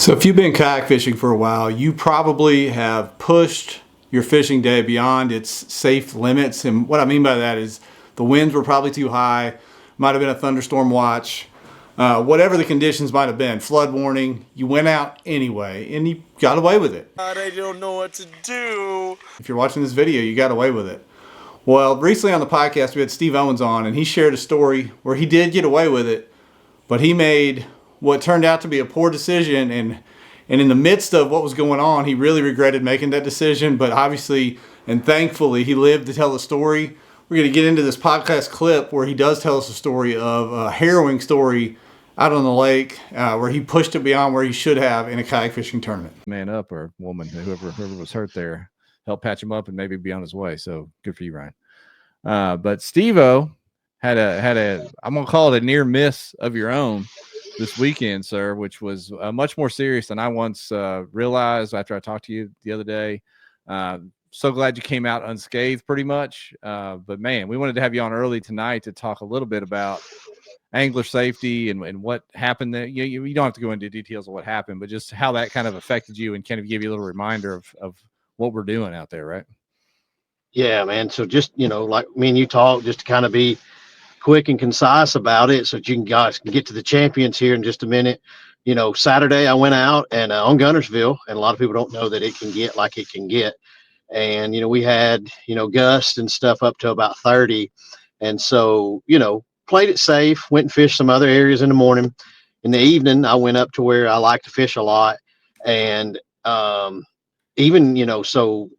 So if you've been kayak fishing for a while, you probably have pushed your fishing day beyond its safe limits. And what I mean by that is the winds were probably too high, might have been a thunderstorm watch, whatever the conditions might have been, flood warning, you went out anyway and you got away with it. God, I don't know what to do. If you're watching this video, you got away with it. Well, recently on the podcast, we had Steve Owens on, and he shared a story where he did get away with it, but he made what turned out to be a poor decision, and in the midst of what was going on, he really regretted making that decision, but obviously and thankfully he lived to tell the story. We're going to get into this podcast clip where he does tell us a story of a harrowing story out on the lake where he pushed it beyond where he should have in a kayak fishing tournament. Man up, or woman, whoever was hurt there, help patch him up and maybe be on his way. So good for you, Ryan. But Steve-O had a I'm gonna call it a near miss of your own this weekend, sir, which was much more serious than I once realized after I talked to you the other day. So glad you came out unscathed pretty much. But man, we wanted to have you on early tonight to talk a little bit about angler safety and what happened there. You don't have to go into details of what happened, but just how that kind of affected you and kind of give you a little reminder of what we're doing out there, right? Yeah, man. So just, like me and you talk, just to kind of be quick and concise about it so that you guys can get to the champions here in just a minute. Saturday I went out and on Guntersville, and a lot of people don't know that it can get like it can get. And, we had, gusts and stuff up to about 30. And so, played it safe, went and fished some other areas in the morning. In the evening, I went up to where I like to fish a lot. And even, so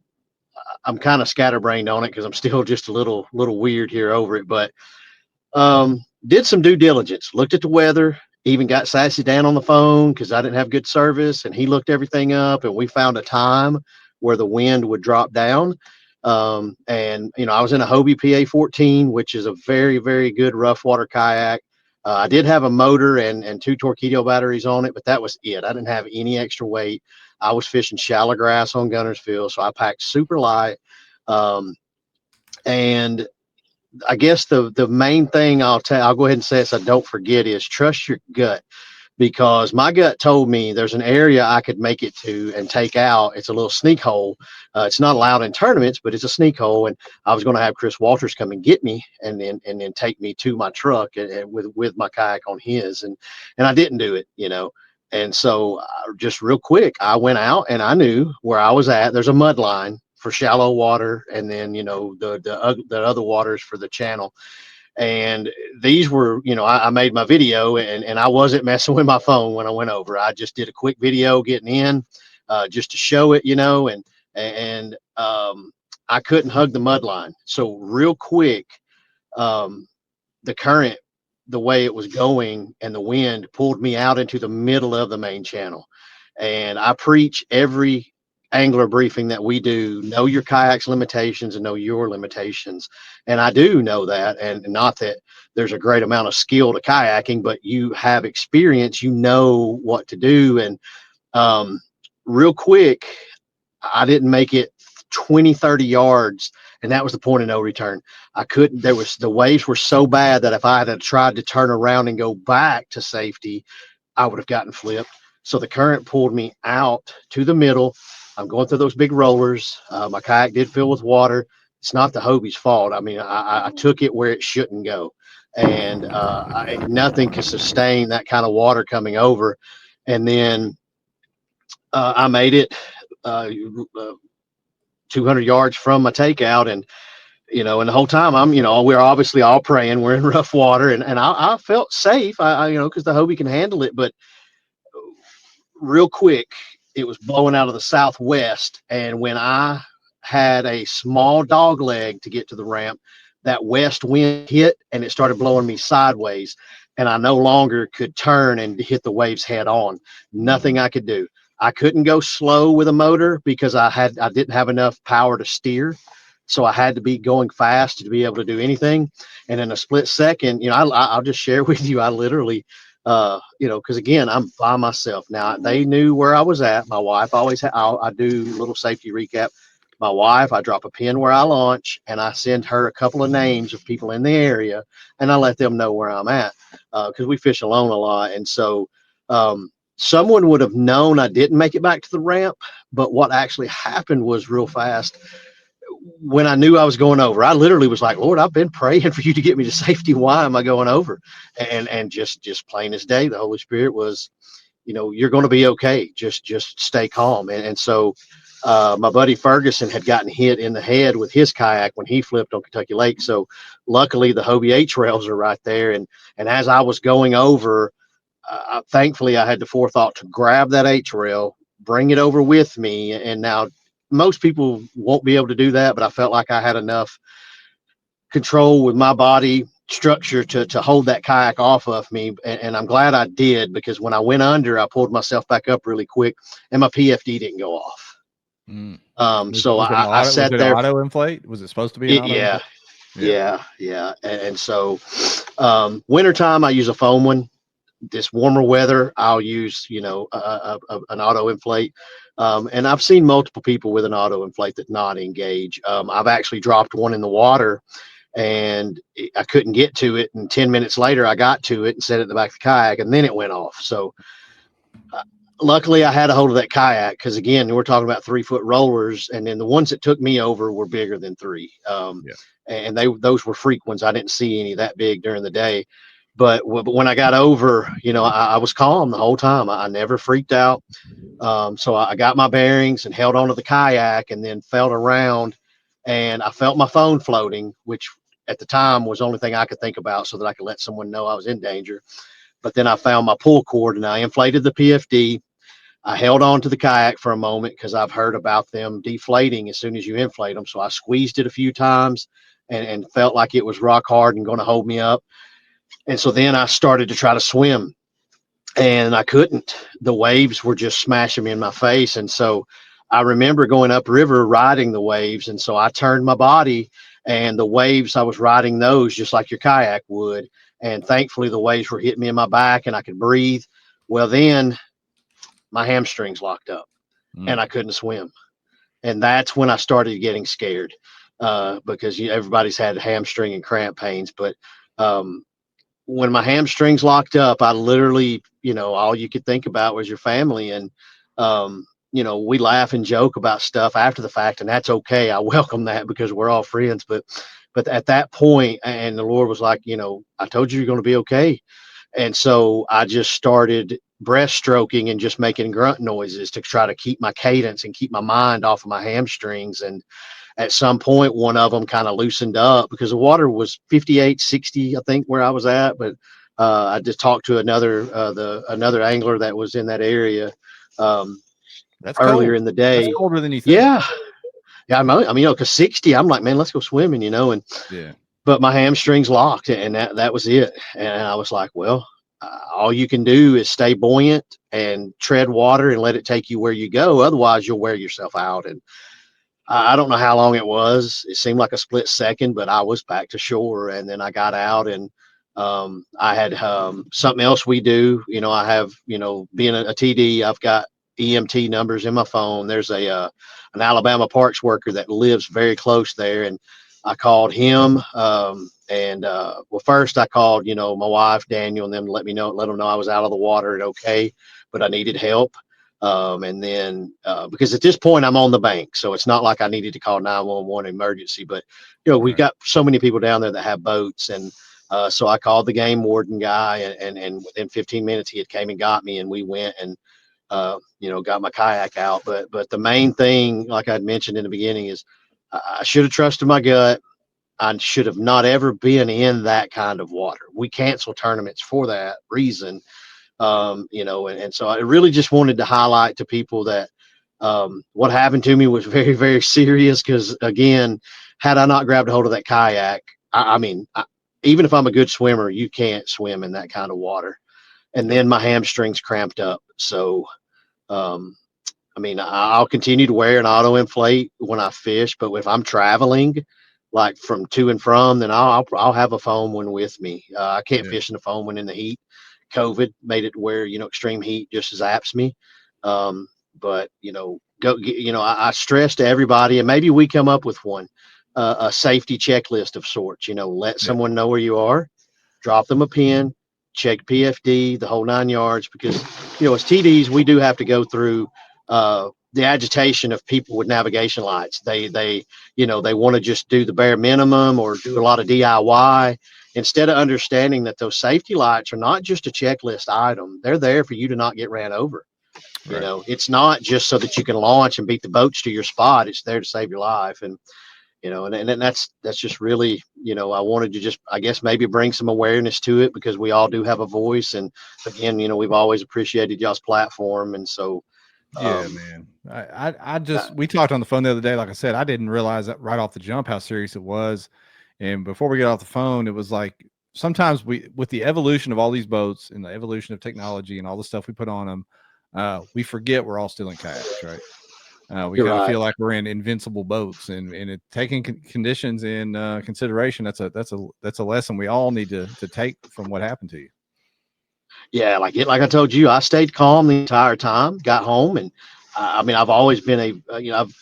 I'm kind of scatterbrained on it because I'm still just a little weird here over it. But did some due diligence, looked at the weather, even got Sassy Dan on the phone because I didn't have good service, and he looked everything up, and we found a time where the wind would drop down. And I was in a Hobie PA 14, which is a very, very good rough water kayak. I did have a motor and 2 torpedo batteries on it, but that was it. I didn't have any extra weight. I was fishing shallow grass on Guntersville, so I packed super light. And I guess the main thing I'll go ahead and say it so I don't forget is trust your gut, because my gut told me there's an area I could make it to and take out. It's a little sneak hole. It's not allowed in tournaments, but it's a sneak hole. And I was going to have Chris Walters come and get me and then take me to my truck and with my kayak on his. And I didn't do it, And so just real quick, I went out and I knew where I was at. There's a mud line for shallow water, and then the other waters for the channel. And these were, I made my video and I wasn't messing with my phone when I went over. I just did a quick video getting in, just to show it, and I couldn't hug the mud line. So real quick, the current, the way it was going and the wind pulled me out into the middle of the main channel. And I preach every angler briefing that we do: know your kayak's limitations and know your limitations. And I do know that, and not that there's a great amount of skill to kayaking, but you have experience, you know what to do. And real quick, I didn't make it 20-30 yards, and that was the point of no return. I couldn't. The waves were so bad that if I had tried to turn around and go back to safety, I would have gotten flipped. So the current pulled me out to the middle. I'm going through those big rollers. My kayak did fill with water. It's not the Hobie's fault. I mean, I took it where it shouldn't go, and nothing can sustain that kind of water coming over. And then I made it 200 yards from my takeout, and and the whole time we're obviously all praying. We're in rough water, and I felt safe. I because the Hobie can handle it, but real quick, it was blowing out of the southwest, and when I had a small dog leg to get to the ramp, that west wind hit and it started blowing me sideways, and I no longer could turn and hit the waves head on. Nothing I could do. I couldn't go slow with a motor because I didn't have enough power to steer, so I had to be going fast to be able to do anything. And in a split second, I'll just share with you, I literally because again, I'm by myself now. They knew where I was at. My wife always I do a little safety recap. My wife, I drop a pin where I launch, and I send her a couple of names of people in the area, and I let them know where I'm at, because we fish alone a lot. And so someone would have known I didn't make it back to the ramp. But what actually happened was real fast. When I knew I was going over, I literally was like, Lord, I've been praying for you to get me to safety. Why am I going over? And just plain as day, the Holy Spirit was, you're going to be okay. Just stay calm. And so my buddy Ferguson had gotten hit in the head with his kayak when he flipped on Kentucky Lake. So luckily the Hobie H rails are right there. And as I was going over, thankfully I had the forethought to grab that H rail, bring it over with me. And now most people won't be able to do that, but I felt like I had enough control with my body structure to hold that kayak off of me. And I'm glad I did, because when I went under, I pulled myself back up really quick and my PFD didn't go off. Mm. So I Was sat it there. an auto inflate? Was it supposed to be an auto Yeah, inflate? yeah. And so wintertime, I use a foam one. This warmer weather, I'll use, an auto inflate. And I've seen multiple people with an auto inflate that not engage. I've actually dropped one in the water and I couldn't get to it. And 10 minutes later, I got to it and set it in the back of the kayak, and then it went off. So luckily I had a hold of that kayak, because again, we're talking about 3-foot rollers. And then the ones that took me over were bigger than 3. Yeah. And those were freak ones. I didn't see any that big during the day. But when I got over, I was calm the whole time. I never freaked out. So I got my bearings and held onto the kayak, and then felt around, and I felt my phone floating, which at the time was the only thing I could think about so that I could let someone know I was in danger. But then I found my pull cord and I inflated the PFD. I held on to the kayak for a moment because I've heard about them deflating as soon as you inflate them. So I squeezed it a few times and felt like it was rock hard and going to hold me up. And so then I started to try to swim, and I couldn't. The waves were just smashing me in my face. And so I remember going upriver riding the waves. And so I turned my body, and the waves, I was riding those just like your kayak would. And thankfully the waves were hitting me in my back and I could breathe. Well, then my hamstrings locked up and I couldn't swim. And that's when I started getting scared, because everybody's had hamstring and cramp pains. But when my hamstrings locked up, I literally, all you could think about was your family. And, we laugh and joke about stuff after the fact, and that's okay. I welcome that because we're all friends. But at that point, and the Lord was like, I told you you're going to be okay. And so I just started breaststroking and just making grunt noises to try to keep my cadence and keep my mind off of my hamstrings. And at some point, one of them kind of loosened up because the water was 58, 60, I think, where I was at. But I just talked to another angler that was in that area That's earlier cold. in the day. That's colder than you think. Yeah. Yeah. Because 60, I'm like, man, let's go swimming, and Yeah. but my hamstrings locked, and that was it. And I was like, well, all you can do is stay buoyant and tread water and let it take you where you go. Otherwise, you'll wear yourself out. And I don't know how long it was. It seemed like a split second, but I was back to shore. And then I got out, and I had something else we do. I have, being a TD, I've got EMT numbers in my phone. There's an Alabama parks worker that lives very close there, and I called him. Well, first I called, my wife, Daniel, and them to let them know I was out of the water and okay, but I needed help. And then because at this point I'm on the bank, so it's not like I needed to call 911 emergency, but we've got so many people down there that have boats. And so I called the game warden guy, and within 15 minutes he had came and got me, and we went and got my kayak out. But the main thing, like I'd mentioned in the beginning, is I should have trusted my gut. I should have not ever been in that kind of water. We cancel tournaments for that reason. And so I really just wanted to highlight to people that what happened to me was very, very serious. Because again, had I not grabbed a hold of that kayak, even if I'm a good swimmer, you can't swim in that kind of water. And then my hamstrings cramped up. So, I'll continue to wear an auto inflate when I fish, but if I'm traveling, like from to and from, then I'll have a foam one with me. I can't fish in a foam one in the heat. COVID made it where extreme heat just zaps me. But I stress to everybody, and maybe we come up with one, a safety checklist of sorts. Let someone know where you are, drop them a pin, check PFD, the whole 9 yards, because as TDs, we do have to go through the agitation of people with navigation lights. They want to just do the bare minimum or do a lot of DIY instead of understanding that those safety lights are not just a checklist item. They're there for you to not get ran over. Right. It's not just so that you can launch and beat the boats to your spot. It's there to save your life. And and that's just really, I wanted to just, I guess, maybe bring some awareness to it, because we all do have a voice. And again, we've always appreciated y'all's platform. And so, Yeah, man. I just, we talked on the phone the other day. Like I said, I didn't realize that right off the jump how serious it was. And before we get off the phone, it was like, sometimes with the evolution of all these boats and the evolution of technology and all the stuff we put on them, we forget we're all still in kayaks, right? We You're kind of right. feel like we're in invincible boats, and taking conditions in consideration. That's a lesson we all need to take from what happened to you. Yeah, like I told you, I stayed calm the entire time. Got home, and I mean, I've always been I've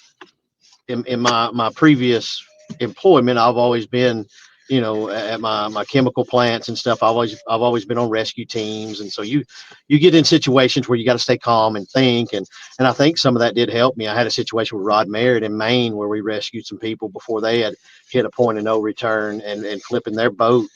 in my previous employment, I've always been, at my chemical plants and stuff. I've always been on rescue teams, and so you get in situations where you got to stay calm and think, and I think some of that did help me. I had a situation with Rod Merritt in Maine where we rescued some people before they had hit a point of no return and flipping their boat.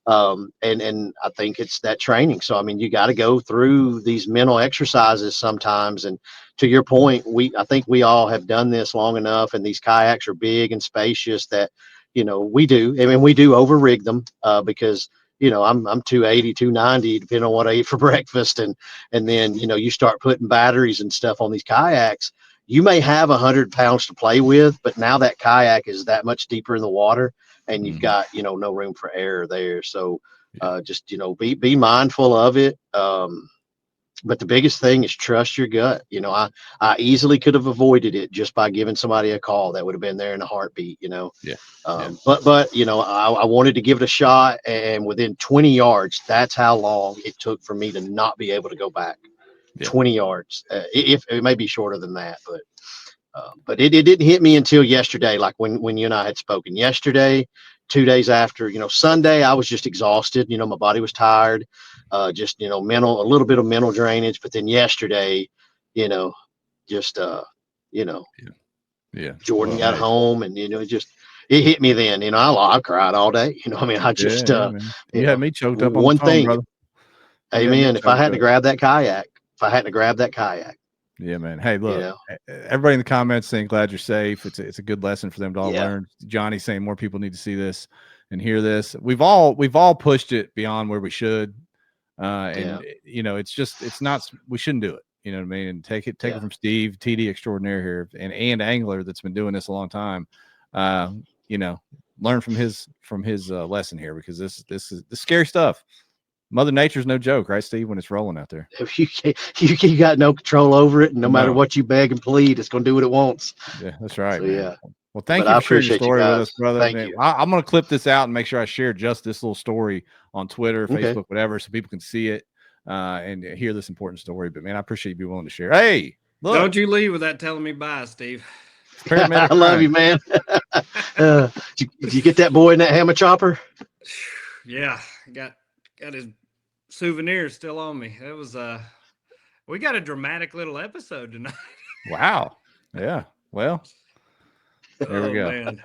And I think it's that training. So I mean, you got to go through these mental exercises sometimes. And to your point, I think we all have done this long enough, and these kayaks are big and spacious that we do. I mean, we do over rig them because I'm 280, 290, depending on what I eat for breakfast, and then you start putting batteries and stuff on these kayaks. You may have 100 pounds to play with, but now that kayak is that much deeper in the water, and you've got no room for error there. So just be mindful of it. But the biggest thing is trust your gut. I easily could have avoided it just by giving somebody a call. That would have been there in a heartbeat. Yeah. But I wanted to give it a shot, and within 20 yards, that's how long it took for me to not be able to go back. 20 yards. If it may be shorter than that, but it didn't hit me until yesterday, like when you and I had spoken yesterday, 2 days after. Sunday, I was just exhausted. My body was tired, just, a little bit of mental drainage. But then yesterday, just, Jordan got home, and, it hit me then. I cried all day. I mean, I just, man. You had me choked up on one the phone, thing, brother. amen. If I hadn't grabbed that kayak, Yeah, man. Hey, look, everybody in the comments saying glad you're safe. It's a good lesson for them to all learn. Johnny saying more people need to see this and hear this. We've all pushed it beyond where we should. It's not, we shouldn't do it. You know what I mean? And take it from Steve, TD extraordinaire here, and angler that's been doing this a long time. Learn from his lesson here, because this is the scary stuff. Mother Nature's no joke, right, Steve? When it's rolling out there, you got no control over it, and no matter what you beg and plead, it's going to do what it wants. Yeah, that's right, so, man. Yeah. Well, thank But you I for sharing your appreciate you story with guys. us, brother. Thank Man, you. I'm going to clip this out and make sure I share just this little story on Twitter, Okay. Facebook, whatever, so people can see it and hear this important story. But man, I appreciate you being willing to share. Hey, look, don't you leave without telling me bye, Steve. I love you, man. Did you get that boy in that hammer chopper? Yeah, got his souvenirs still on me. It was we got a dramatic little episode tonight. Wow. Yeah. Well, there we go. Man.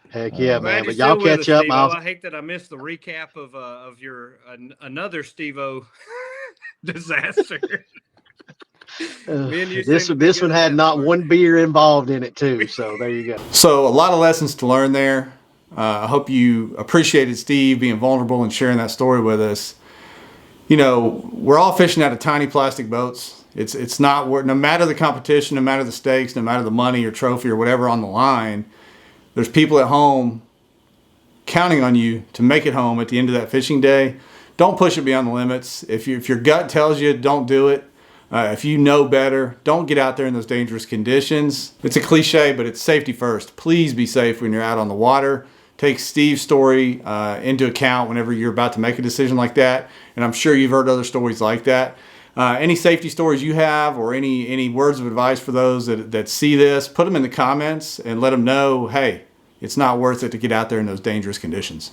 Heck yeah, man. But y'all catch up. I hate that I missed the recap of your another Steve-O disaster. This one had not one beer involved in it too. So there you go. So a lot of lessons to learn there. I hope you appreciated Steve being vulnerable and sharing that story with us. We're all fishing out of tiny plastic boats. It's not, no matter the competition, no matter the stakes, no matter the money or trophy or whatever on the line, there's people at home counting on you to make it home at the end of that fishing day. Don't push it beyond the limits. If your gut tells you, don't do it. If you know better, don't get out there in those dangerous conditions. It's a cliche, but it's safety first. Please be safe when you're out on the water. Take Steve's story into account whenever you're about to make a decision like that. And I'm sure you've heard other stories like that. Any safety stories you have, or any words of advice for those that see this, put them in the comments and let them know, hey, it's not worth it to get out there in those dangerous conditions.